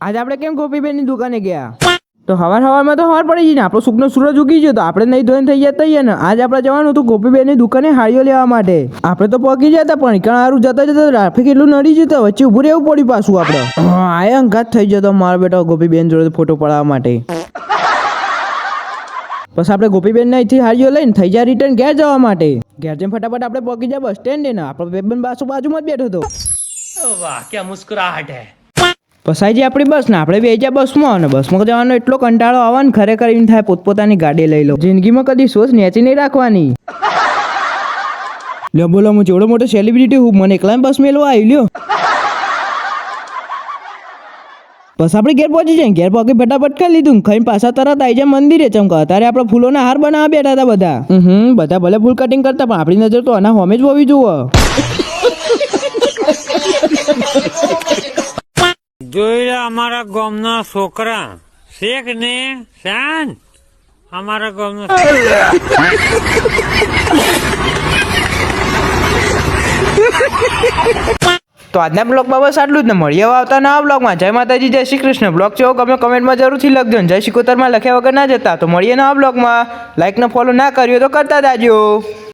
આજે આપણે કેમ ગોપીબેનની દુકાને ગયા? તો હવારમાં તો હવાર પડી ગઈ ને, આપણો સુખનો સૂરજ ઉગી ગયો તો આપણે નહીં ધોઈને થઈ જતા ને. આજે આપણે જવાનું હતું ગોપીબેનની દુકાને હાડીઓ લેવા માટે. આપણે તો પહોંચી જતા પણ સારું જતા જતા ટ્રાફિક એટલું નડી જતો, વચ્ચે ઊભું રહેવું પડ્યું પાછું આપણે. આ અંગાત થઈ જતો મારો બેટો ગોપીબેન જોડે ફોટો પડાવવા માટે. બસ આપણે ગોપીબેન અહીંથી હાડીઓ લઈને થઈ જાય રિટર્ન ઘેર જવા માટે. ઘેર જઈને ફટાફટ આપણે પહોંચી જાય બસ સ્ટેન્ડ ને. આપણો બેબન બાજુમાં જ બેઠો હતો. વાહ ક્યાં મુસ્કરાહટ હે. પસાઈ જાય આપણી બસ ને આપણે બેસી જાય બસમાં, અને બસમાં જવાનો એટલો કંટાળો આવે ને ખરેખર એમ થાય પોતપોતાની ગાડી લઈ લો. જિંદગીમાં કદી સોચ નેચી નહીં રાખવાની. લ્યો બોલો, હું જેવડો મોટો સેલિબ્રિટી હું, મને એકલા બસ મેળવા આવી લ્યો. બસ આપણે ઘેર પહોંચી જાય. ઘેર પહોંચી ફટાફટ ખાઈ લીધું, ખાઈને પાછા તરત આવી જાય મંદિરે. ચમકા અત્યારે આપણે ફૂલોના હાર બનાવવા બેઠા હતા બધા. બધા ભલે ફૂલ કટિંગ કરતા પણ આપણી નજર તો આના હોમે જ હોવી જુઓ. જોઈ અમારા ગામના છોકરા શેખ ને શાન અમારા ગામના. તો આજના બ્લોગમાં બસ આટલું જ ને. મળીએ આવતા નવા બ્લોગમાં. જય માતાજી, જય શ્રી કૃષ્ણ. બ્લોગ જો ગમે કમેન્ટમાં જરૂરથી લખજો ને. જય શિકોતરમાં લખ્યા વગર ના જતા. તો મળીએ નવા બ્લોગમાં. લાઈક ને ફોલો ના કર્યો તો કરતા જાજો.